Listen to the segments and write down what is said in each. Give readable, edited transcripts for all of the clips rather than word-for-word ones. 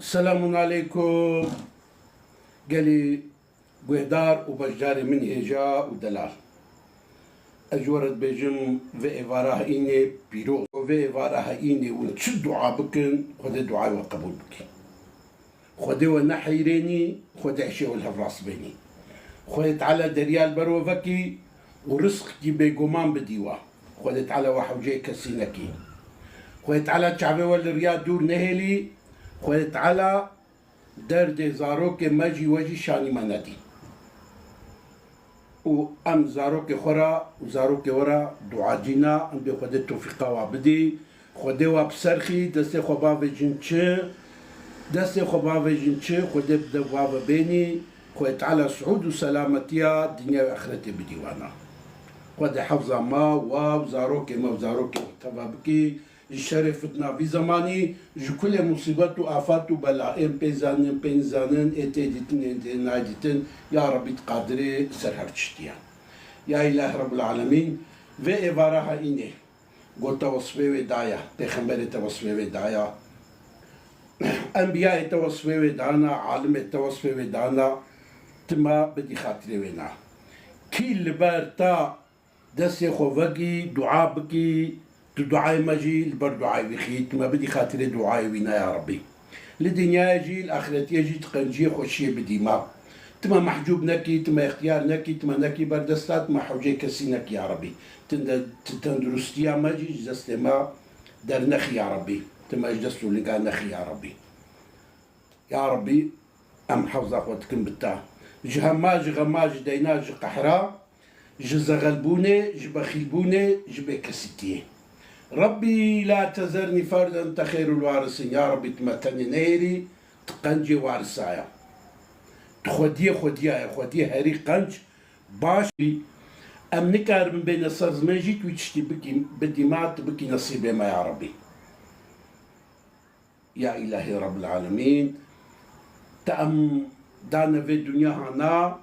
السلام عليكم. قالي قهدار وبجاري من هجاء ودلال أجورت بجم في إفارها إني بيروز وفي إفارها إني ونشد دعاء بكن خذ دعاء وقبول بكي خذ ونحيريني خذ عشي والهفراس بيني خذ على دريال بروفكي ورزقي بيقومان بديوة خذ على وحوجي كسينكي خذ على شعبي والرياض دور نهلي خذ على درد زاروك ماجي وجي شاني مندي وأم زاروك خورا وزاروك ورا دعاء جينا عند خذ التوفيق وعبدي خذ وابسرخي دست خبا وجنشة دست خبا وجنشة خذ بدوا بيني خذ على سعود وسلامتيا دنيا وآخرتي بديوانا خذ حفظ ما وزاروك ما وزاروك تبابكي شرفتنا في زماني جو كل مصيبات وآفات وبلاء بينزانن اتدتن ناجتن يا ربي تقدري سرهر تشتيا يا إله رب العالمين في إبارها إني قلت وصفي ودايا بخمبر توصفي ودايا أنبياء توصفي ودانا عالم توصفي ودانا تما بدي خاطري وينا كل بارتا دسي خوفقي دعاء بكي دعاء ماجي البر دعاء بخيت ما بدي خاطر دعاء وينا يا ربي لدنيا يجي الآخرة يجي تقنجي خوشي بديما تما محجوب نكي تما اختيار نكي تما نكي بردستات ما حوجي كسينك يا ربي تندرستيا ماجي جزست ما در نخي يا ربي تما جدستو لقا نخي يا ربي يا ربي أم حفظ أخوتكم بالتا جهماج غماج ديناج قحرا جزغلبوني جبخيلبوني جبكسيتيه ربي لا تذرني فردا أنت خير الوارثين يا ربي تمتني نيري تقنجي وارثايا خودي هري قنج باشي أم نكار من بين الصرز ما جيت ويتشتي بكي بديمات بكي نصيبي ما يا ربي يا إلهي رب العالمين تأم دانا في الدنيا هنا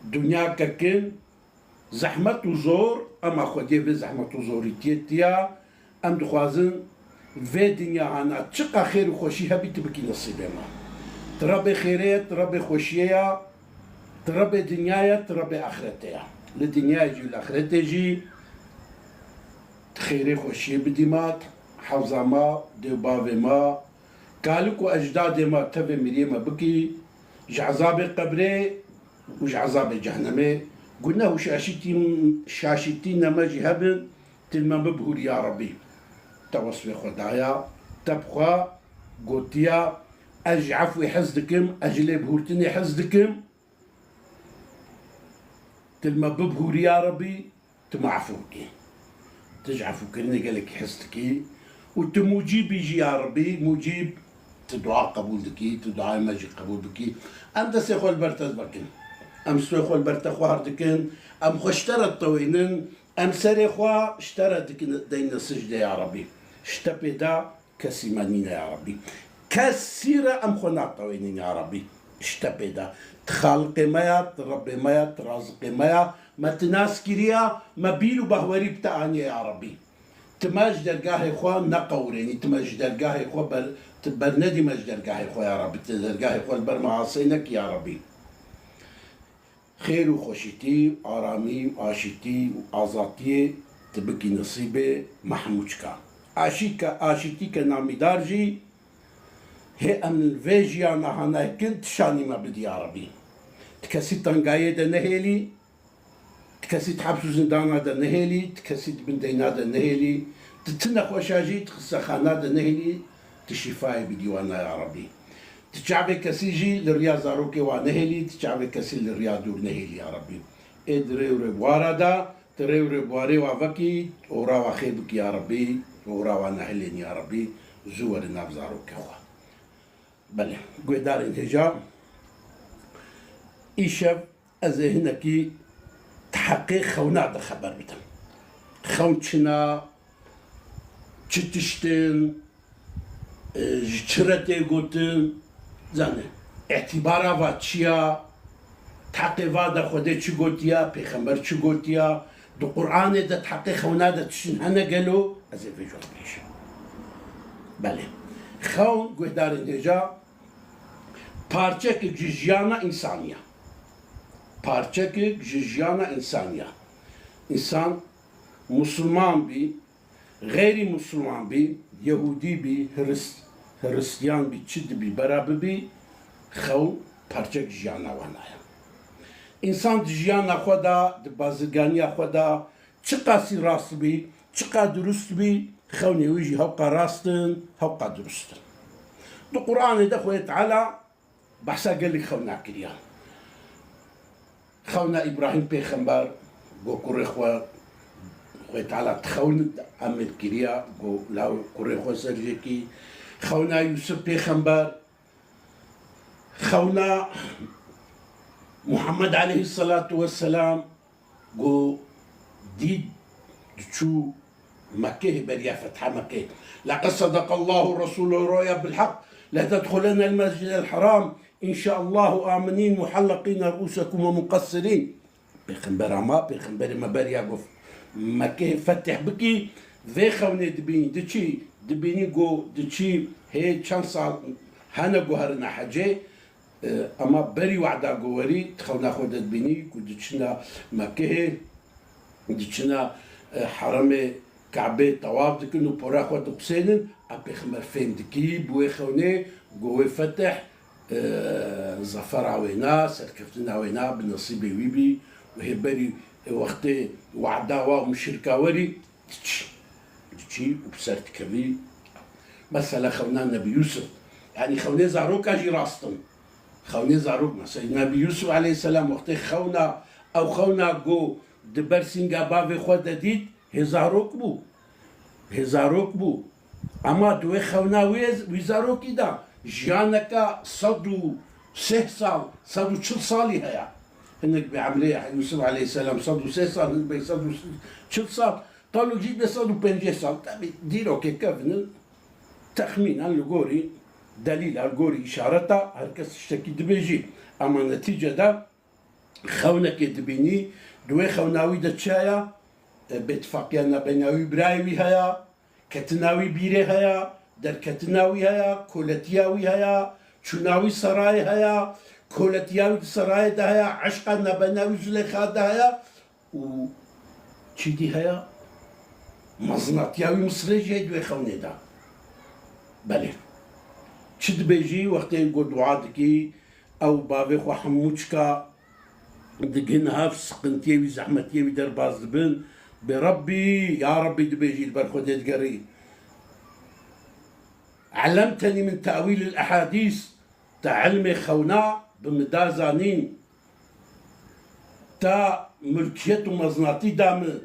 دنيا ككن زحمة وزور أما خودي في زحمة وزوريتيا أم دخوازن في دنيا هنا تشقى خير وخوشيها بيتبكي نصيبي ما تربي خيرية تربي خوشية تربي دنيايا تربي آخرتيا لدنيا يجي الآخرت يجي خيري خوشية بديمات حوزة ما ديوبابي ما كالك وأجداد ما تبي مريم بكي جعذاب قبري وجعذاب جهنمي قلنا هو شاشتين نماجي هبن تلما ببهور يا ربي توصفي خدايا تبخوا قوتيا أجعفوا حزدكم أجلي بهورتني حزدكم تلما ببهور يا ربي تمعفوكي تجعفوا كلنا قالك حزدكي وتموجيب يجي يا ربي موجيب تدعاء قبول دكي تدعاء ماجي قبول بكي أنت سيخو البرتز بكين أم سويخو البرتخو هردكن أم خو اشترت طوينن أم سريخو اشترت دين السجدة يا ربي اشتبه دا كسيمانين يا ربي كسيرة أم خو نعطوينن يا ربي اشتبه دا تخالق مايا تربي مايا ترازق مايا ما تناس كريا ما بيلو بهوري بتاعني يا ربي تماج درقاهي خو نقوريني تماج درقاهي خو برندي ماج درقاهي خو يا ربي درقاهي خو البر معاصينك يا ربي خير وخوشيتي آرامي وعاشيتي وآزاتي تبكي نصيبي محموشكا عاشيتي كنامي دارجي هي أمن الفيجيا نهانا كنت شاني ما بدي يا ربي تكسي تنقاية دا نهيلي تكسي تحبسو زندانا دا نهيلي تكسي بندينا دا نهيلي تتنخ وشاجي تخسخانا دا نهيلي تشفاي بديوانا يا ربي تشعبي كسيجي للرياض زاروكي ونهلي تشعبي كسي للرياض دور نهلي يا ربي ادري وربوارا دا تري وربواري وفكي ورا وخيبك يا ربي ورا ونهلين يا ربي زور الناب زاروكي هو بله قدار انتجا إيشاب أزهنكي تحقيق خونا دا خبر بتم خونتشنا تشتشتن جرتي قوتن زانه اعتبارا واتشيا تحقيقا دا خودي چي قوتيا پیغمبر چي قوتيا دو قرآن دا تحقيق خونا دا تشن هنا قالوا ازي في جوابيش بله خون گهدارن هجا پارچەکێک ji jiyana insaniya. Parçekek ji jiyana insaniya. İnsan Müslüman bi, gayri Müslüman bi, Yahudi bi, Hristiyan bi, Çid bi, beraber bi, xew parçek jiyana wanaya. İnsan di jiyana xwe da, di bazirganiya xwe da, çi qasî rast bi, çi qa durust bi, xewnê wî jî hewqa rastin, hewqa durustin. Di Qur'anê de Xwedê Teala bahsa gelek xewna kiriye. خەونا ئیبراهیم پێخەمبەر بۆ کوڕی خۆ خۆی تاالە تخەونت ئەمرگیریە بۆ لاو کوڕی خۆ سەرژێکی خەونا یوسف پێخەمبەر خەونا محەممەد عليه الصلاة والسلام بۆ دید چوو مكة بريا فتح مكة لقد صدق الله رسوله الرؤيا بالحق لا تدخلن المسجد الحرام إن شاء الله آمنين محلقين رؤوسكم ومقصرين بيخنبر ما بيخنبر ما بريا قف مكة فتح بكي ذي خوني دبيني دشي دبيني جو دشي هي كان صار هنا جوهرنا حاجة أما بري وعدا جوهري تخونا خود دبيني كودشنا مكة دشنا حرم كعبة طواف دكنو براخ وتقسينن أبيخمر فين دكي بوي خوني جوه فتح زفر عوينا سركفتنا عوينا بنصيبي ويبي وهي بري وقت وعداوة ومشركة وري تشي وبسرت كبي مثلا خونا النبي يوسف يعني خوني زاروك اجي راستن خوني زاروك مثلا النبي يوسف عليه السلام وقت خونا او خونا جو دبرسينغا بافي خود ديد هزاروك بو اما دوي خونا ويزاروك دا جيانكا صدو 6 سال صدو 4 سالي هيا انك بعمليه يوسف عليه السلام صدو 6 سال انك صدو 4 سال طالو جيب صدو 5 سال ديرو كيف تخمينا لغوري دليل الغوري اشارتا هركس اشتكي دبيجي اما النتيجه دا خونك دبيني دوي خوناوي دتشايا باتفاقيا بيناوي برايوي هيا كتناوي بيري هيا دركتناوي هيا كولتياوي هيا شناوي سراي هيا كولتياوي سراي ده هيا عشقا نبناوي زليخا ده هيا و چيدي هيا مزناتياوي مصري جاي دوي خوني ده بله چد بيجي وقت يقول دعاء دكي او بابي خو حموچكا دقين هاف سقنتيوي زحمتيوي درباز دبن بربي يا ربي دبيجي البرخو ديت قري علمتني من تأويل الأحاديث تعلمي خونا بمدازانين تا ملكية مزناطي دام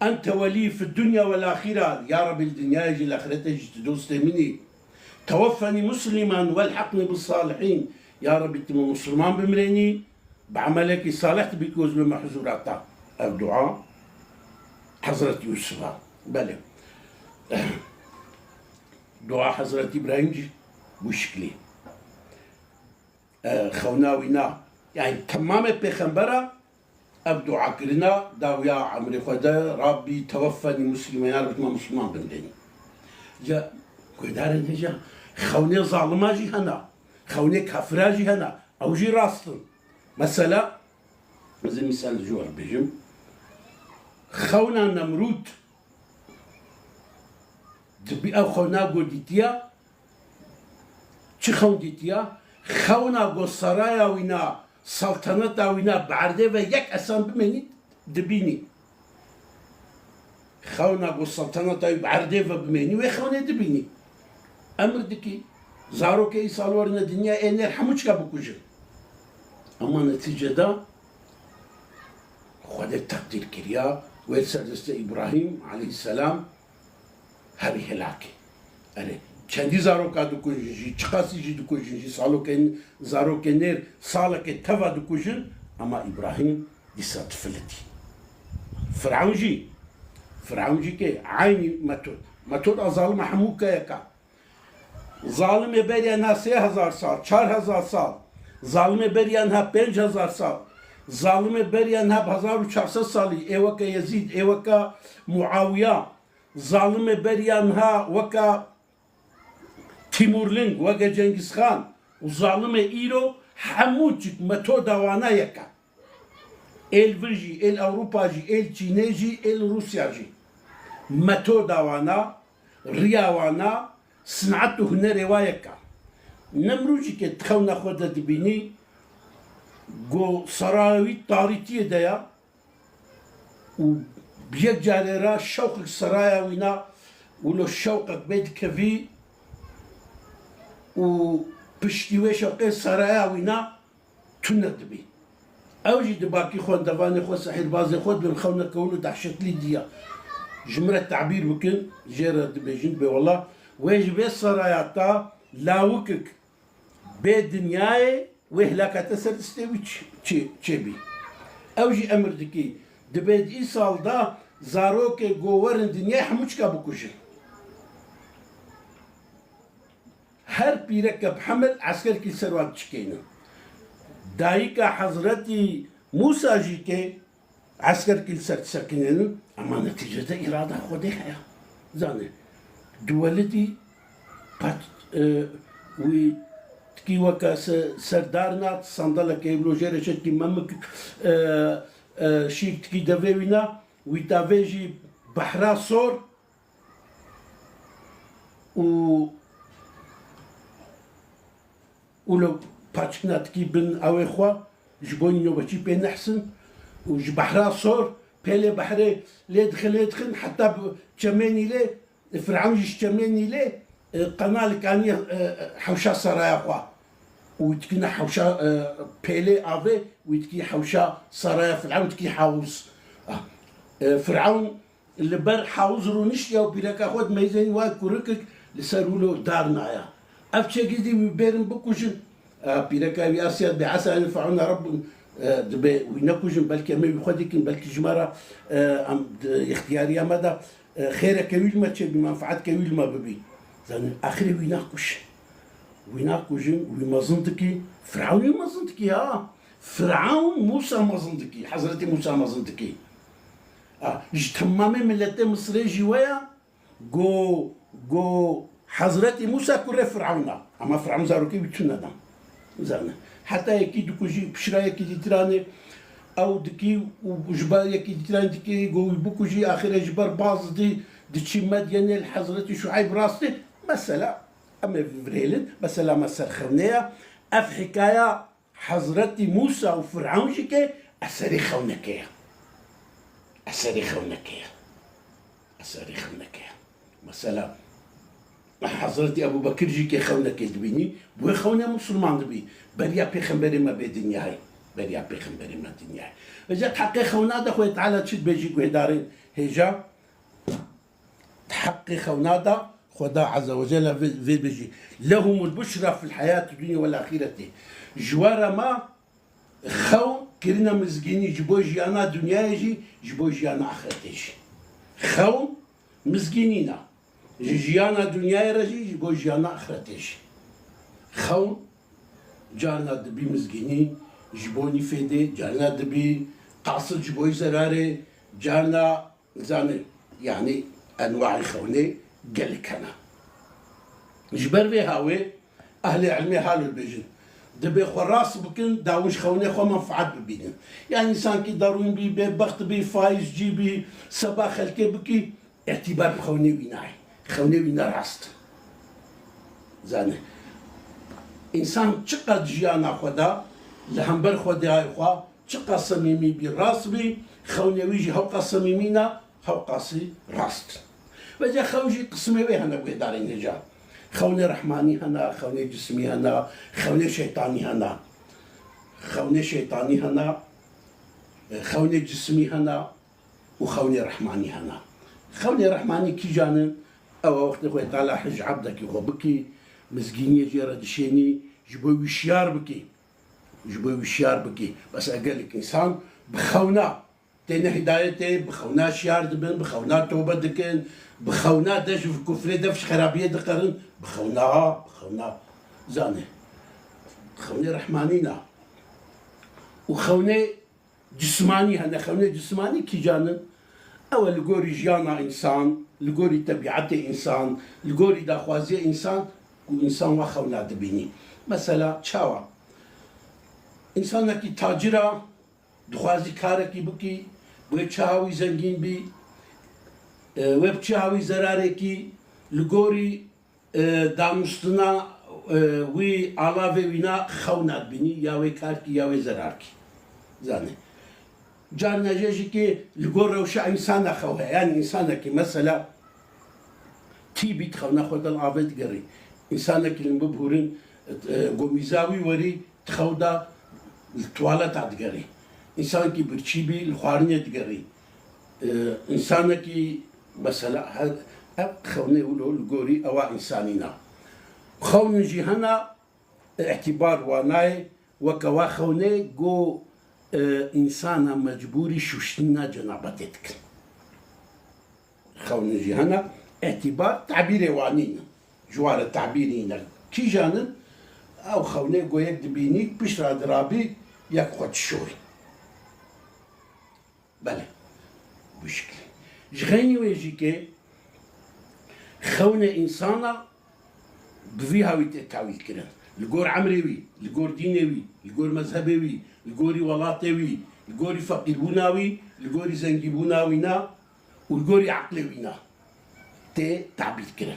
أنت ولي في الدنيا والآخرة يا رب الدنيا يجي الآخرة يجي تدوس مني توفني مسلما والحقني بالصالحين يا رب انت مسلمان بمريني بعملك صالحت بيكوز بمحزوراتها الدعاء حضرة يوسف بله دعاء حضرة إبراهيم جي بشكلي خوناوينا يعني تمام بيخنبرة أبدعاء كلنا داويا عمري خدا ربي توفني مسلمين يا رب مسلمان بندني جا كودارن هجا خوني ظالما جي هنا خوني كافرا جي هنا أو جي راستن مثلا زي مثال جوهر بيجم خونا نمرود دبي او خونا قديتيا چي خون ديتيا خونا قو سرايا وينا سلطنتا وينا بعرده و يك اسان بمني دبيني خونا قو سلطنتا بعرده و بمني و خونا دبيني امر دكي زارو كي سالورنا دنيا انر حموچكا بكوجن اما نتيجة دا خود التقدير كريا ويرسل ابراهيم عليه السلام هذه هلاكي أنا چندی زاروکا دکوژی چقاسی جی دکوژی سالوکن زاروکنر سالک توا دکوژن اما ابراهیم دیسات فلتی فرعون جی که عینی متود ظالم حموک یکا ظالم بریانها 3000 سال 4000 سال ظالم بریانها 5000 سال ظالم بریانها 1400 سالی ایوکا یزید ایوکا معاویه ظالم بريانها وكا تیمورلنگ وەگە جەنگیزخان و زاڵمە ئیرۆ هەمووچک مەتۆ داوانایەکە ئێل ڤژی ئێل ئەوروپاژی ئێل چینێژی ئێل رووسیاژی مەتۆ داوانا ڕیاوانە سنعەت و هونەرێ وایەکە نەمروژی کە تخەونە خۆدە دبینی گۆ سەراوی تاریتیە دەیە و یەک جارێرە شەوقێک سەرایە وینا و لە شەوقێک بێت کەڤی و پشتی وێ شەوقێ سەرایە وینا تونە دبی ئەوژی دباکی خۆندەوانی خۆ سەحیربازی خۆت بن خەونەکەون و دەحشەتلی دیە ژمرە تعبیر بکن ژێرە دبێژین بێ وەڵا وێژ بێ سەرایە تا لاوکک بێ دنیایێ وێ هلاکەتە سەر دەستێوی چێبی ئەوژی ئەمر دکی دەبێت ئی ساڵدا زارۆکێ گۆوەرن دنیای هەموو چکا بکوژن هەر پیرەکە بحەمل عەسکەرکی سەروات چکەینە دایکە حەزرەتی موساژی کێ عەسکەرکی سەر سەکنێنن ئەما نەتیجەتە ئیرادا خۆدەی هەیە زانێ دووەلدی وی تکی وەکە سەردار نات سەندەڵەکە ئێبلۆژێرەشەتکی مەمک شیر تکی دەڤێوینا وی تاڤێژی بەحرا سۆر و لە پاچکناتکی بن ئەوێ خوا ji بۆ نۆبەچی پێ نەحسن و ji بەحرا سۆر پێلێ بەحرێ لێ دخن حتا چەمێنی لێ فرعونیش چەمێنی لێ قەنالەکانی حەوشا سەرایە خوا وتكنا حوشا بيلي افي ويتكي حوشا سرايا فرعون تكي حاوز فرعون اللي بر حاوز رو نشيا وبيلاكا خود ميزان واي كوركك لسرولو دارنايا افشي قدي بيرن بكوشن بيلاكا بياسيا بعسى ان ينفعونا رب وينكوشن بلكي ما يخدكن بلكي جمارة اختياريا مدى خيرك كويل ما تشي بمنفعات كويل ما ببي زين اخري ويناكوش ويناكوجن ويمازندكي فرعون يمازندكي فرعون موسى مازندكي حضرتي موسى مازندكي تمامي ملتي مصري جوايا جو حضرتي موسى كره فرعون اما فرعون زاروكي بتشنا دام زين حتى يكيد كوجي بشرا يكيد تراني او دكي وجبال يكيد تراني دكي جو بوكوجي اخر جبر باز دي تشي مدينه حضرتي شعيب راستي مثلا أما فريلن بس لما سرخونية أف حكاية حضرتي موسى وفرعون شكي أسري خونكية مثلا حضرتي أبو بكر جيكي خونكي دبيني بوي خونة مسلمان دبي بريا بيخنبري ما بدنياي إذا تحقق خونا دا خوي تعالى تشد بيجي قوي دارين هجا تحقق خونا دا خدا عز وجل في بيجي لهم البشرى في الحياة الدنيا والآخرة جوارا ما خو كرنا مزجيني جبوجي أنا دنيا يجي جبوجي أنا آخرة يجي خو مزجينينا جيانا دنيا يجي جبوجي أنا آخرة يجي خو جارنا دبي مزجيني جبوني فيدي جارنا دبي قاصد جبوي زراري جارنا زاني يعني أنواع الخونة قالك أنا جبر بي هاوي أهل علمي هالو البيجن دبي خراس بكن داوش خوني خو منفعات ببينن يعني إنسان كي داروين بي بخت بي فايز جي بي سبا خلكي بكي اعتبار بخوني ويناي خوني وينا راست زاني إنسان چقد جيانا خدا لهمبر خدا هاي خوا چقد صميمي بي راس بي خوني ويجي هوقا صميمينا هوقا سي راست وجا خوجي قسمي وي هنا بغي دارين هجا خوني رحماني هنا خوني جسمي هنا خوني شيطاني هنا خوني جسمي هنا وخوني رحماني هنا خوني رحماني كي جانن او وقت خويا طالع حج عبدك يخو بكي مسكيني جيرا دشيني جبوي وشيار بكي بس اقول لك انسان بخونا تينا هدايتي بخونا شيار دبن بخونا توبة دكن بخونا دش في كفري دفش خرابية دقرن بخونا زاني خوني رحمانينا وخوني جسماني هنا خوني جسماني كي جانن أول لقوري جيانا إنسان لقوري طبيعتي إنسان لقوري داخوازي إنسان وإنسان وخونا دبيني مثلا چاوا إنسانك تاجرة دخوازي كاركي بكي وچاوي زنگين بي وبچاوي زراركي لغوري دامستنا وي علاوه وينا خونا دبيني ياوي كاركي ياوي زراركي زاني جار نجاجي كي لغور روشا إنسان خوها يعني إنسانك مثلا تي بيت خونا خود العابد قري إنسانك اللي مبهورين قوميزاوي وري تخودا التوالت عدقري إنسانك برشيبي الخوارنية تقري إنسانك مثلا أب خوني ولو القوري أو إنسانينا خون جهنا اعتبار واناي وكوا خوني قو إنسانا مجبوري شوشتنا جنابتك خون جهنا اعتبار تعبير وانينا جوار التعبيرين كي جانن او خوني قو يك دبينيك بشرا درابي يك خد شوي بله بشكل جغيني ويجيكي خونة إنسانا بفيها ويتعويل كرن الجور عمريوي الجور دينيوي الجور مذهبيوي الجوري ولاطيوي الجوري فقيربوناوي الجوري زنجيبوناوينا والجوري عقلوينا تي تعبير كرن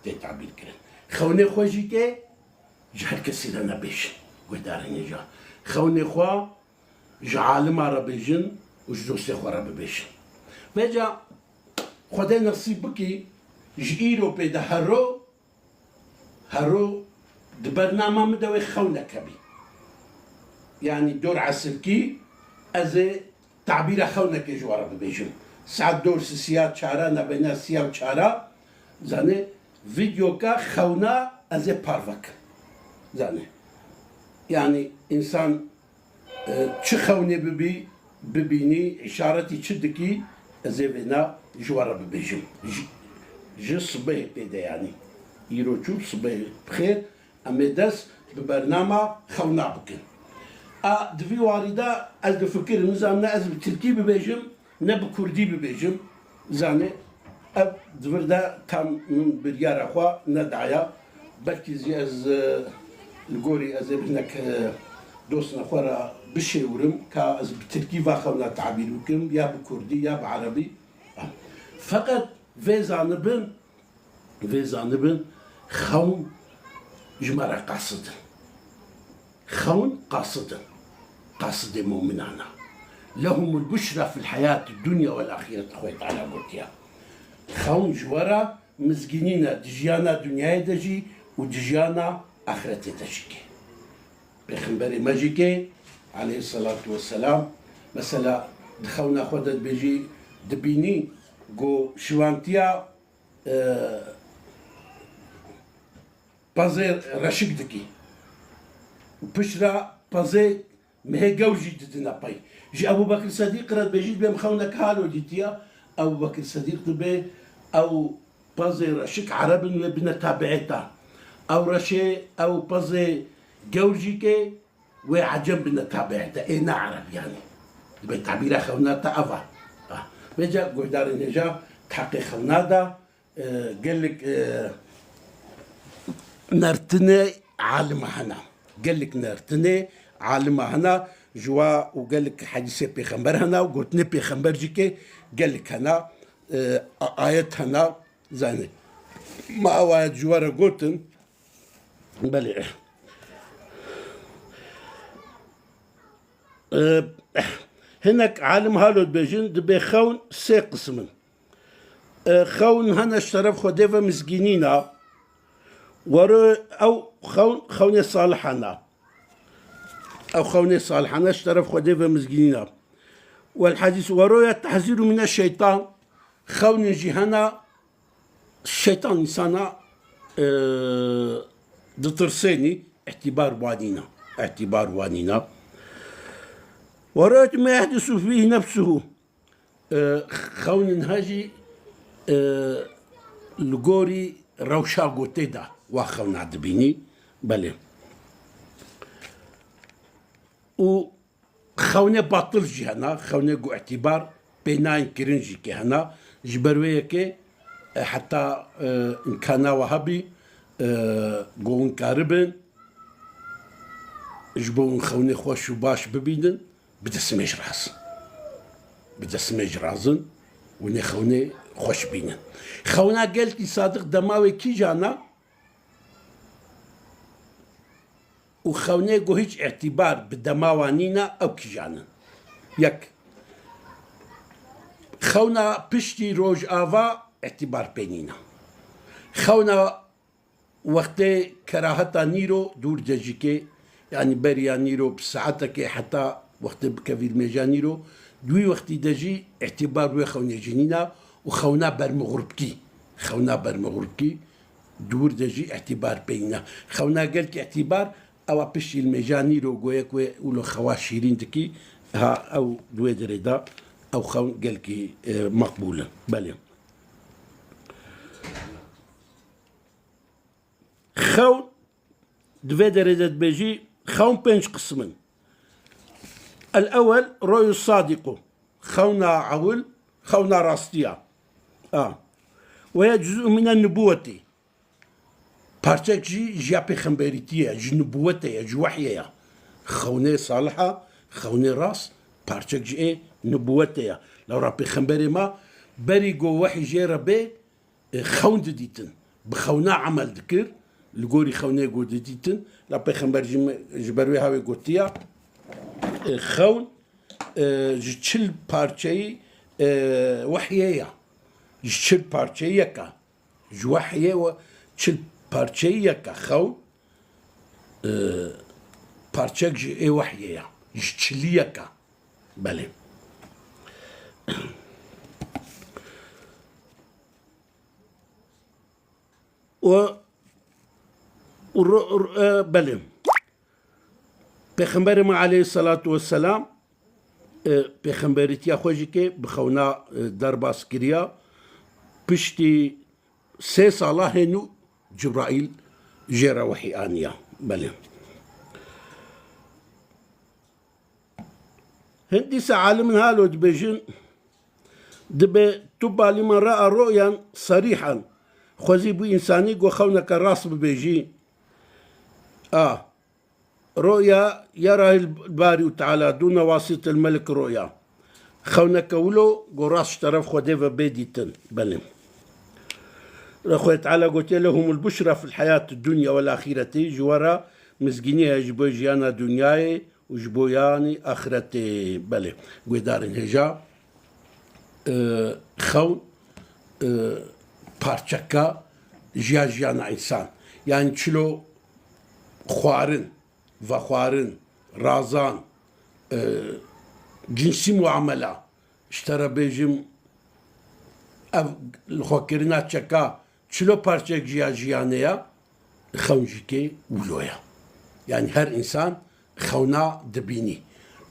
تي تعبير كرن خوني خوجيكي جهل كسير أنا بيش ودارني جا خوني خوا جعالم عربيجن وجدوسي خوا عربيجن بجا خدای نصیب بکی جئیرو پیدا هرو د برنامه مدوي خونه كبي يعني دور عسلكي از تعبير خونه كي جوارا ببيجم ساعات دور سيات شارع نبينا سيا شارع زاني فيديو كا خونه از باروك زاني يعني انسان چه خونه ببيني اشارتي چدكي زيفنا جوارا ببيجم جي صبي بيدا يعني يروجو صبي بخير أما داس ببرنامج خونا بكن دفي واردا از دفكر نزامنا از بتركي ببيجم نب كردي ببيجم زاني اب دفردا تام من بريار اخوا ندعيا بلكي زي از الجوري از ابنك دوسنا خورا بشيورم كا از بتركي واخونا تعبير بكم يا بكردي يا بعربي فقط في زانبن خون جمرة قاصد مؤمنانا لهم البشرى في الحياة الدنيا والآخرة أخوي تعالى قلت يا خون جوارا مزجنينا دجيانا دنيا دجي ودجيانا آخرة دجيكي بخنبري ماجيكي عليه الصلاة والسلام مثلا دخونا خودت بيجي دبيني قو شوانتيا بازي رشيك دكي وبشرا بازي مهجوجي ددنا باي جي ابو بكر الصديق رد بيجي بهم خونك هالو ديتيا ابو بكر الصديق دبي او بازي رشيك عرب وابن تابعتا او رشي او بازي جوجي كي وعجب بن تابعتا اينا عرب يعني بالتعبير خوناتا افا بيجا قدار نجا تحقيق خونادا قال لك نرتني عالم هنا قال لك نرتني عالم هنا جوا وقال لك حديث بيخمبر هنا وقلتني بيخمبر جيكي قال لك هنا آيات هنا زاني ما آيات جوارا قلتن بلي هناك عالم هالود بيجن دبي خون سي قسمن خون هنا اشترف خديفة مسكينينا ورو او خون صالحنا او خون صالحنا اشترف خديفة مسكينينا والحديث ورؤيا التحذير من الشيطان خون جهنا الشيطان انسانا دترسيني اعتبار وانينا ورأيت ما يحدث فيه نفسه خون هاجي لغوري روشا قوتيدا وخون عدبيني بله و خونه باطل جهنا خونه قو اعتبار بيناين كرنجي كهنا جبرويه كي حتى إن كان وهابي قون كاربن جبون خوني خوش وباش ببيدن بدا سميج راس بدا سميج رازن وني خوني خوش بينن خونا قالت لي صادق دماوي كي جانا وخوني قو هيج اعتبار بدماوانينا او كي جانا يك خونا بشتي روج آفا اعتبار بينينا خونا وقت كراهتا نيرو دور دجيكي يعني بريا نيرو بساعتك حتى وقت بكفيل ميجا نيرو دوي وقت دجي اعتبار وي خوني جنينا وخونا برمغربكي خونا برمغربكي دور دجي اعتبار بيننا خونا قالك اعتبار او بشتي الميجا نيرو قويك ولو خوا شيرين دكي ها او دوي دريدا او خون قالك مقبوله بله خون دوي دريدا بيجي خون بنش قسمن الاول روي الصادق خونا عول خونا راستيا وهي جزء من النبوة بارتك جي بيخمبريتيا جي نبوتيا جي وحيا خوني صالحة خوني راس بارتك جي نبوتيا لو رابي خمبري ما بريقو وحي جي ربي خون ديتن بخونا عمل ذكر لقوري خوني قو ديتن رابي خمبر جبروي هاوي قوتيا خون جتشل بارتشي وحيا جتشل بارتشي يكا جوحيا وتشل بارتشي يكا خون بارتشك جي وحيا جتشلي يكا بله بله پیغمبر ما عليه الصلاة والسلام پیغمبریتیا خوشی که بخونا درباس کریا پشتی 3 ساله هنو جبرائيل جرى وحي آنيا بله هندي سعالم هالو دبجن دب تبا لمن رأى رؤيا صريحا خوزي بو إنساني قو خونك الراس ببيجي رؤيا يرى الباري تعالى دون واسطة الملك رؤيا خونك ولو قراش طرف خديفة بيديتن بلم رخوة تعالى قلت لهم البشرى في الحياة الدنيا والآخرة جوارا مسجينيها جبو جيانا دنياي وجبوياني آخرتي بلي قدار هجا خون بارچكا جيانا إنسان يعني تشلو خوارن وخوارن رازان جنسي معاملة اشترى بيجم الخوكرنا تشكا تشلو بارچك جيانيا خونجيكي ولويا يعني هر إنسان خونا دبيني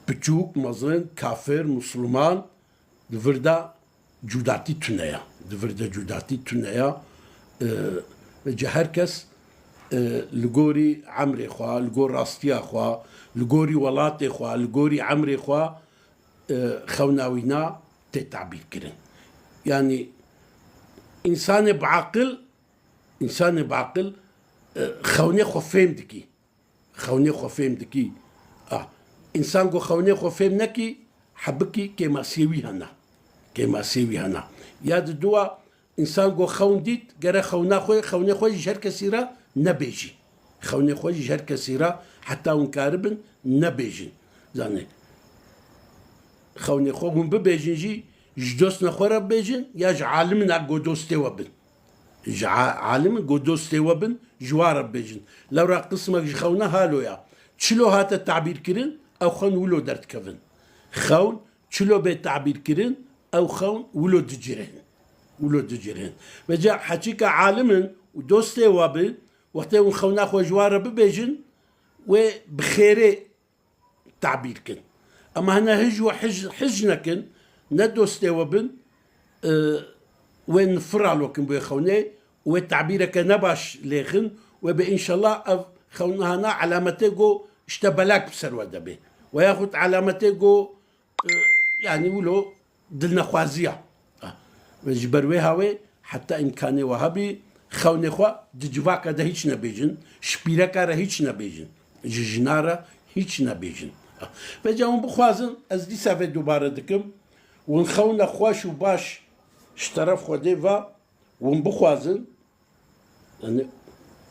بچوك مزن كافر مسلمان دفردا جوداتي تنيا دفردا جوداتي تنيا جا هركس لغوري عمري خوا لغور راستيا خوا لغوري ولاتي خوا لغوري عمري خوا خوناوينا تتعبير كرن يعني إنسان بعقل خوني خفيم دكي خوني خفيم دكي إنسان قو خوني خفيم نكي حبكي كما سيوي هنا ياد دوا إنسان قو خون ديت قرا خوني خوي جهر كثيرة نبيجي خوني خوي جهر كثيرة حتى ونكاربن نبيجي زاني خوني خو من ببيجين جي جدوس نخورا بيجن ياج عالمنا قدوس توبن عالم قدوس توبن جوار بيجن لو را قسمك خونا هالو يا تشلو هات التعبير كرن او خون ولو درت كفن خون تشلو بالتعبير كرن او خون ولو دجرين وجا حكيك عالم ودوس توبن وقت خونا خو جوار بيجن وبخيري تعبير كن اما هنا هجوا حجنكن ندوس توبن وين فرالو كن بيخوني وتعبيرك نباش ليخن وبإن شاء الله خونا هنا علامتيجو اشتبلاك بسروا دبي وياخد علامتيجو يعني ولو دلنا خوازية وجبروي هاوي حتى إن كان وهابي خوني خوا دجواكا ده هيش نبيجن شبيركا را هيش نبيجن جنارا هيش نبيجن فجاهم بخوازن از دي سافي دوباره دكم ونخونا خواش وباش اشترف خوديفا ونبخوازن يعني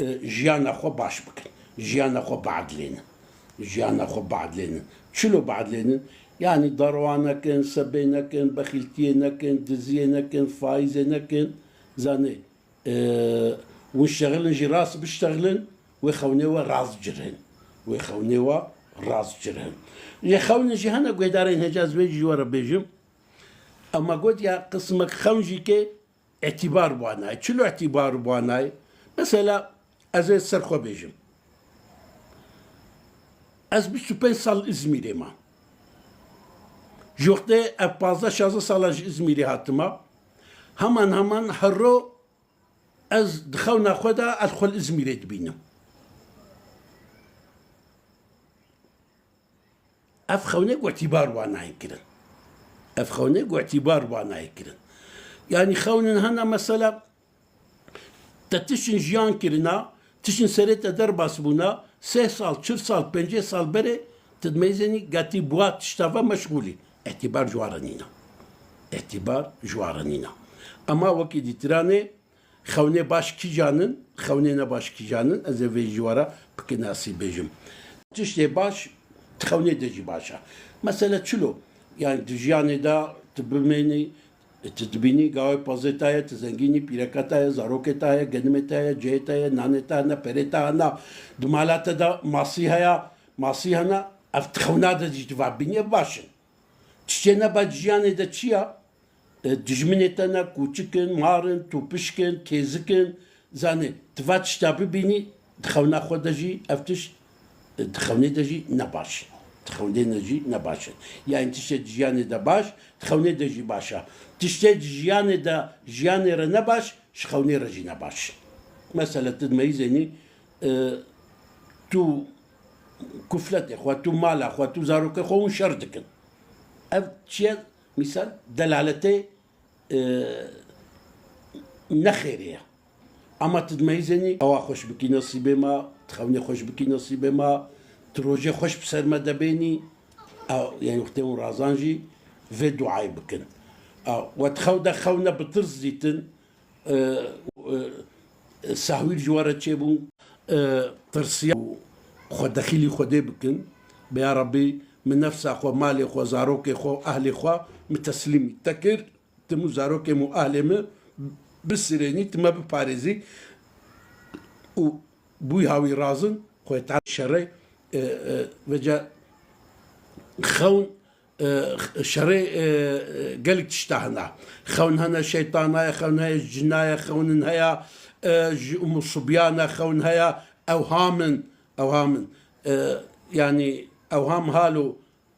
جيانا خو باش بكن جيانا خو بعد لنا جيانا خو بعد لنا شلو بعد لنا يعني ضروانا كن سبينا كن بخيلتينا كن دزينا كن فايزنا كن زاني ونشتغلن جي راس بيشتغلن ويخونيوا راس جرهن ويخونيوا راس جرهن يخون جي هنا قيدارين هجاز بيجي ورا بيجم اما قلت يا قسمك خونجي كي اعتبار بواناي شلو اعتبار بواناي مثلا ازي سرخو بيجم از بيشتو بين صال ازميري ما جوقتي ابازا شازا صالاج ازميري هاتما همان هرو از دخلنا خدا ادخل ازميري تبينا افخونيك واعتبار وانا هيكرن افخونيك واعتبار وانا هيكرن يعني خونن هنا مثلا تتشن جيان كرنا تشن سريتا درباس بونا 3 سال 4 سال 5 سال بري تدميزني قاتي بوات تشتافا مشغولي اعتبار جوارنينا اعتبار جوارنينا اما وكي دي تراني خوني باش كي جانن خونينا باش كي جانن از في جوارا بكناسي بيجم تشتي باش تخوني دجي باشا مثلا شلو يعني دجياني دا تبميني تدبيني قاوي بازيتايا تزنجيني بيركاتايا زاروكتايا قدمتايا جيتايا نانتانا بريتانا دمالاتا دا ماسيهانا افتخونا دا دي تفابيني باشن تشتينا با دجياني دا تشيا دجمنتانا كوچكن مارن توبشكن كيزكن زاني تفات شتابي بيني دخونا خود دجي افتش دخوني دجي نباش تخوني نجي نباشن يعني تشتي جياني دا باش تخوني دجي باشا تشتي جياني دا جياني را نباش شخوني رجي نباش مثلا تدميزني تو كفلت اخوة تو مال اخوة تو زاروك اخوة شردكن اف تشي مثال دلالتي نخيرية اما تدميزني او خوش بكي نصيبي ما تخوني خوش بكي نصيبي ما تروجي خوش بسر ما دبيني او يعني وقتهم رازانجي في دعاي بكن او وتخودا خونا بترزيتن ساويل جوارة تشيبون ترسيا خو دخيلي خودي بكن بيا ربي من نفس اخو مالي اخو زاروكي اخو اهلي اخو متسلمي تكر تمو زاروكي مو اهلي بالسريني تما بباريزي و بوي هاوي رازن خو تعال شري وجا خون شري قالك تشتهنا خون هنا شيطانا خون هيا الجناية خون هيا ام الصبيانة خون هيا اوهام يعني اوهام هالو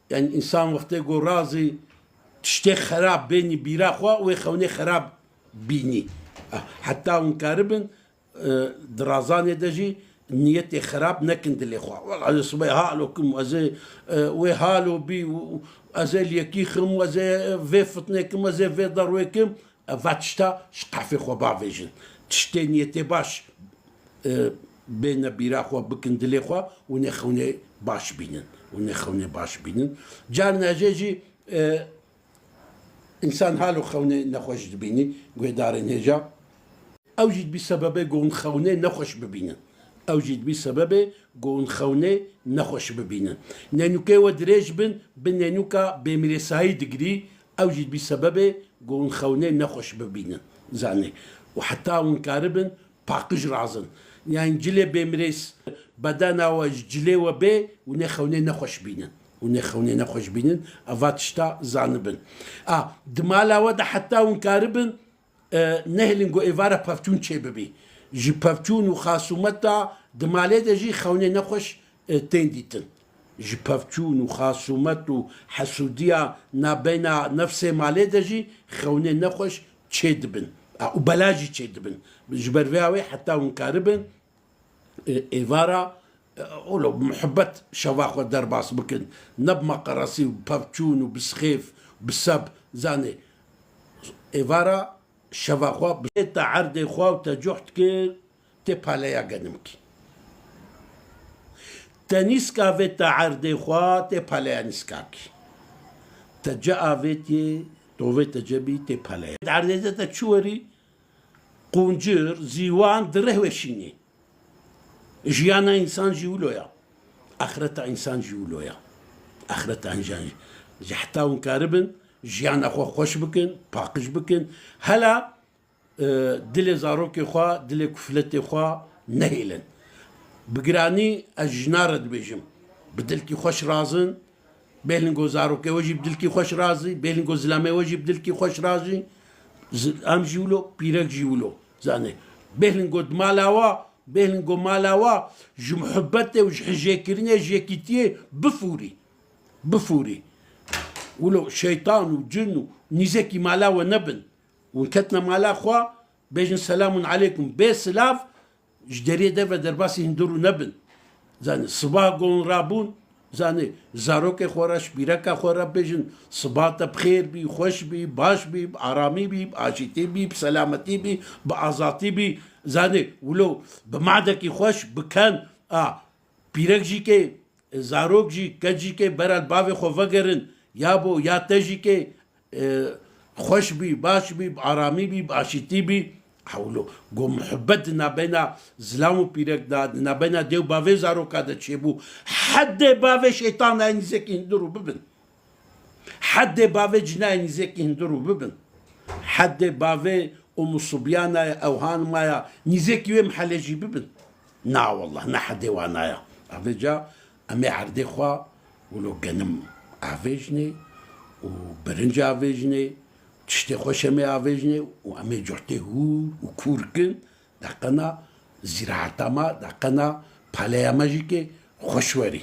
يعني انسان وقت يقول رازي تشتي خراب بيني بيراخوا ويخوني خراب بيني حتى ونكاربن درازاني دجي نيتي خراب نكند اللي خوا والله صبي هالو كم وزي وهالو بي وزي اليكيخم وزي في فتنكم وزي في درويكم فاتشتا شقع في خوا بافيجن تشتي نيتي باش بين بيراخوا بكند اللي خوا ونخوني باش بينن ونخوني باش بينن جارنا جيجي انسان هالو خوني نخوش بيني قدارين هجا اوجد بسبب قون خوني نخوش ببينن اوجد بسبب قون خوني نخوش ببينن نانوكا ودريج بن نانوكا بمرساي دقري اوجد بسبب قون خوني نخوش ببينن زاني وحتى ونكاربن باقج رازن يعني جلي بمرس بدانا وجلي وبي ونخوني نخوش بينن ونخوني نخوش بينن افاتشتا زانبن دمالا ودا حتى ونكاربن نهلنگو ايفارا بافتون چه ببي جي بافتون وخاصومتا دمالي دا جي خوني نخوش تنديتن جي بافتون وخاصومت وحسودية نابينا نفسي مالي دا جي خوني نخوش چه دبن وبلاجي چه دبن جبرفياوي حتى ونكاربن ايفارا ولو بمحبة شواخ ودرباس بكن نب مقراسي وبابتشون وبسخيف وبسب زاني ايفارا شفا خوا بشيت عرض خوا وتجحت كي تباليا قنمكي تنسكا فيتا عرض خوا تباليا نسكاكي تجا فيتي توفي تجبي تباليا عرض ذات تشوري قونجر زيوان دره وشيني جيانا انسان جيولويا اخرتا انسان جيولويا اخرتا انسان جحتاون كاربن جيان اخو خوش بكن باقش بكن هلا دلي زاروكي خوا دلي كفلتي خوا نهيلن بقراني اجنارد بيجم بدلكي خوش رازن بيلنگو زاروكي وجي بدلكي خوش رازي بيلنگو زلامي وجي بدلكي خوش رازي ام جيولو بيرك جيولو زاني بيلنگو دمالاوا بيلنگو مالاوا جمحبته وج حجيكرني جيكيتيه بفوري ولو شيطان وجن نيزكي مالا ونبن ونكتنا مالا خوا بيجن سلام عليكم بسلاف جدري دفا درباسي هندورو نبن زاني صباغون رابون زاني زاروك خوراش بيركا خورا بيجن صباتا بخير بي خوش بي باش بي بآرامي بي بآشيتي بي بسلامتي بي بآزاتي بي زاني ولو بمعدكي خوش بكان بيرك جي كي زاروك جي كجي كي برال باوي خو وگرن یا بو یا تجی که خوش بی باش بی آرامی بی آشتی بی حولو گو محبت نبینا زلامو پیرک داد نبینا دیو باوی زارو کاده چه بو حد باوی شیطان اینیزه که هندرو ببن حد باوی جنا اینیزه که هندرو ببن حد باوی صبيانا اوهان مايا نيزيك يوم حلاجي ببن نا والله نا حد وانايا افيجا امي عردي خوا ولو قنم افيجني وبرنجا افيجني تشتي خوشمي افيجني وامي جوتي هو وكوركن دقنا زراعة ما دقنا باليا ماجيكي خوشوري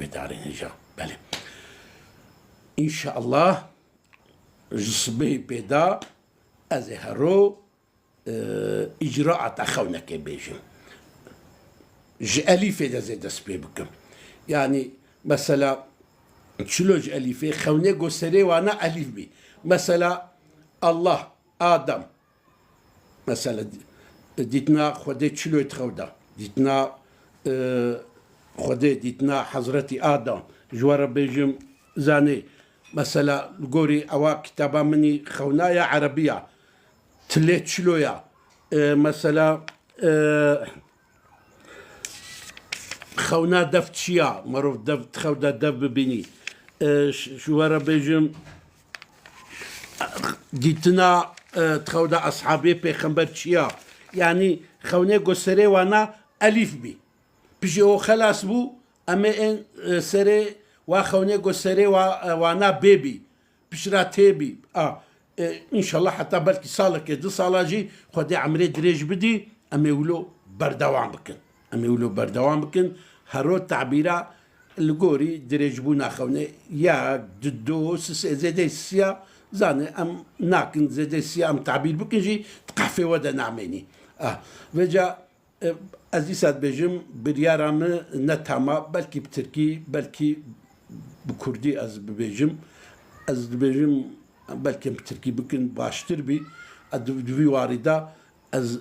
ودارين هجا بله ان شاء الله جصبي بيدا أزهرو إجراءات أخونك بيجم أليفة دا زي دسبي بكم يعني مثلا شلوج أليفة خوني قسري وانا أليف بي مثلا الله آدم مثلا ديتنا خديت شلو يتخودا ديتنا خديت ديتنا حضرتي آدم جوار بيجم زاني مثلا القوري أوا كتابة مني خونايا عربية تليت شلويا مثلا خونا دفت شيا معروف دفت خودا دف ببيني شوارا بيجم ديتنا تخودا أصحابي بيخنبر شيا يعني خوني قسري وانا أليف بي بيجي هو خلاص بو أما إن سري وخوني قسري وانا بيبي بشرا تيبي ان شاء الله حتى بلكي صالك دي صالاجي خدي عمري دريج بدي اما يقولوا بردوام بكن اما يقولوا بردوام بكن هرو تعبيرا القوري دريج بونا خوني يا جدو زيدي السيا زاني ام ناكن زيدي السيا ام تعبير بكن جي تقحفي ودا نعميني فجا ازيسات بيجم بريارام نتاما بلكي بتركي بلكي بكردي از بيجم بلكي بتركي بكن باشتر بي ادوي وارده از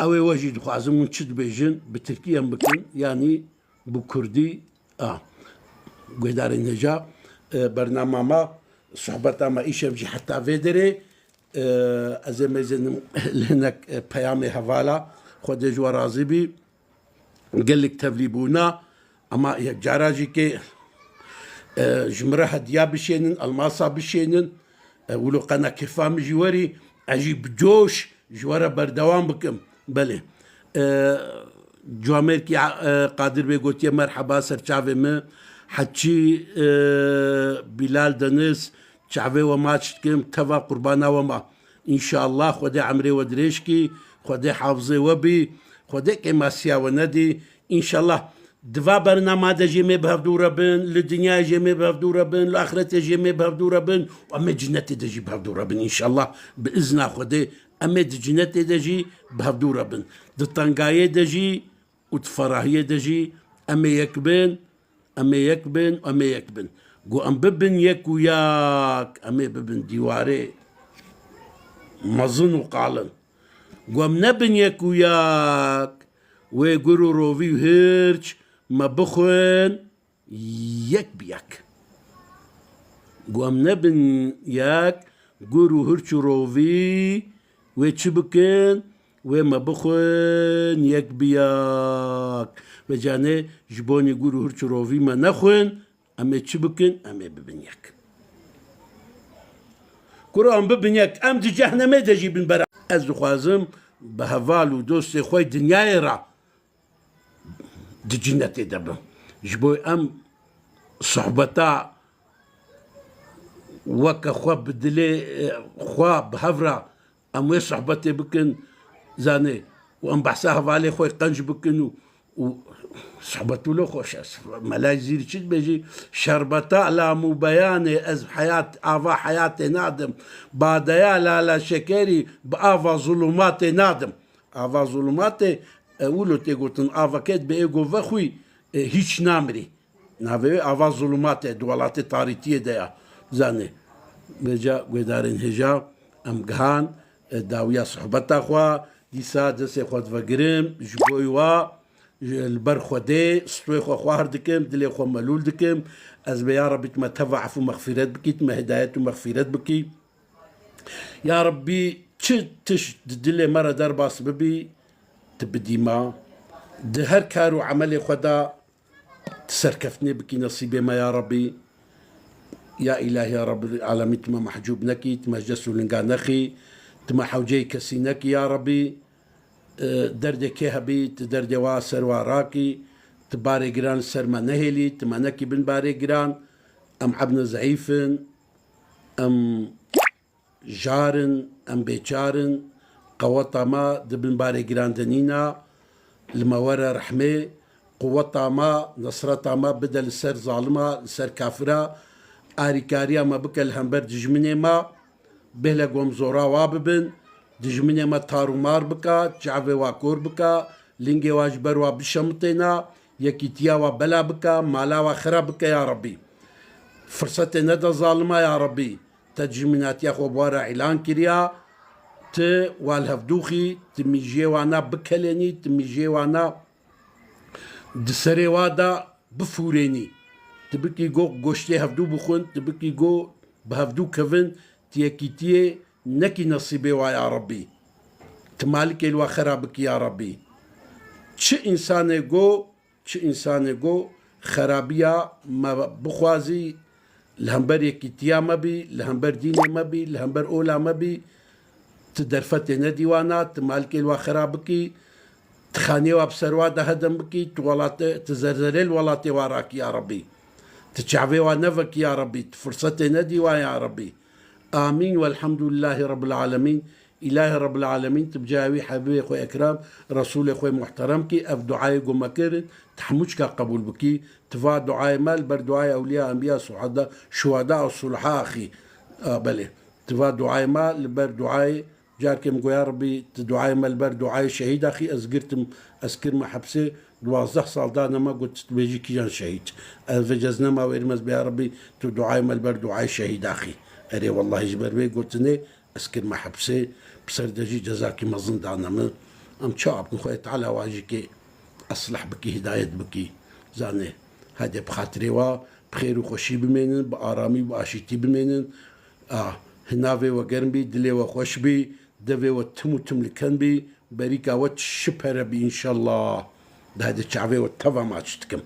اوي وجد خوازم من تشد بيجن بتركيا بكن يعني بكردي قدار النجا برنامج ما صحبتا ما ايش بجي حتى فيدري ازمزن هناك بيامي حوالا خد جوا رازبي قال لك تفليبونا اما يا جاراجي كي جمرة هديا بشينن الماسا بشينن ولو قنا كفام جواري اجيب جوش جوارا بردوام بكم بله جوامر كي قادر بيقوتي مرحبا سر شافي ما حتشي بلال دنس شافي وما تشتكم تفا قربانا وما ان شاء الله خدي عمري ودريشكي خدي حافظي وبي خدي كماسيا وندي ان شاء الله دفا برنامج دا جيمي بهفدو ربن للدنيا جيمي بهفدو ربن لآخرة جيمي بهفدو ربن وأما جنتي دا جي بهفدو ربن إن شاء الله بإذن خدي أما جنتي دا جي بهفدو ربن دطنقاية دا جي وتفراهية دا جي أما يكبن قو أم ببن يك وياك أما ببن ديواري مزن وقالن قوم نبن يكوياك ويقولوا روفي وهرج ما بخون يك بيك قوم نبن ياك قولوا هرج روفي ويتشبكن وما بخون يك بياك وجاني جبوني قولوا هرج روفي ما نخون أما تشبكن أما ببنيك قرآن ببنيك أم دي جهنم دجي بن برا أز خوازم بهفال ودوستي خوي دنياي را دي جنتي دبا جبوي أم صحبتا وكا خوا بدلي خوا بهفرا أم وي صحبتي بكن زاني وأم بحساها فالي خوي قنج بكن صحبتو له خوش ملاي زير شد بيجي شربتا لا مو بياني از حياة آفا حياتي نادم بعديا لا شكري بآفا ظلماتي نادم آفا ظلماتي اولو تيقوتن آفا كيد بإيقو فخوي هيش نامري نافي آفا ظلماتي دولاتي طاريتية ديا زاني بيجا قدارين هجا ام قهان داويا صحبتا خوا ديسا دسي خود فقرم جبويوا البر خودي سطوي خو خوار دكم دلي خو ملول دكم از يا ربي تما تفعف ومغفرات بكي تما هدايات ومغفرات بكي يا ربي تش دلي مرة درباس ببي تبدي ما دهر كارو عملي خدا تسركفني بكي نصيبي ما يا ربي يا إلهي يا رب العالمين تما محجوب نكي تما جسو لنقا نخي تما حوجي كسي نكي يا ربي دردي كهبي دردي واسر وراكي تباري جران سر ما نهلي تمانكي بن باري جران ام عبنا زعيفن ام جارن ام بيجارن قوطا ما دبن باري جران دنينا المورا رحمه قوطا ما نصرتا ما بدل سر ظالمه سر كافره اريكاريا ما بك الهمبر دجمني ما بهلا قوم زورا واببن دجمني ما تارو مار بكا جعفي واكور بكا لنجي واجبر وبشمتنا يكيتيا وبلا بكا مالا وخرا بكا يا ربي فرصتي ندى ظالمة يا ربي تجمنات يا خوبارا اعلان كريا ت والهفدوخي تميجي وانا بكليني تميجي وانا دسري وادا بفوريني تبكي جو قوشتي هفدو بخون تبكي جو بهفدو كفن تيكيتيه نكي نصيبي يا ربي تمالك الواخرة بك يا ربي چه انسانه جو خرابية ما بخوازي لهمبر يكيتيا مبي لهمبر ديني مبي لهمبر اولا مبي تدرفتي نديوانا تمالك الواخرة بكي تخاني وابسروا ده هدم بكي تزرزري الولاتي وراك يا ربي تشعفي ونفك يا ربي فرصتي نديوا يا ربي آمين والحمد لله رب العالمين إله رب العالمين تبجاوي حبيبي أخوي أكرام رسول أخوي محترم كي أف دعاي قم كيرن تحموش قبول بكي تفا دعاي مال بر دعاي أولياء أنبياء صعداء شهداء الصلحاء أخي بله تفا دعاي مال بر دعاي جاركم يا ربي دعاي مال بر دعاي شهيد أخي أذكر ما حبسي 12 سال دانا ما قلت بيجي كيان شهيد فجزنا ما ويرمز بيا ربي دعاي مال بر دعاي شهيد أخي أري والله جبر بي قلتني أسكر ما حبسي بسردجي جزاكي مظن دانا من أم شعب نخوي تعالى واجيكي أصلح بكي هداية بكي زاني هادي بخاطري بخير وخوشي بمينن بآرامي وآشيتي بمينن هنافي وقرن دلي وخوش بي دفي وتمو تملكن بي بريكا وتشبه ربي إن شاء الله ده هادي الشعبي وتفا ما تشتكم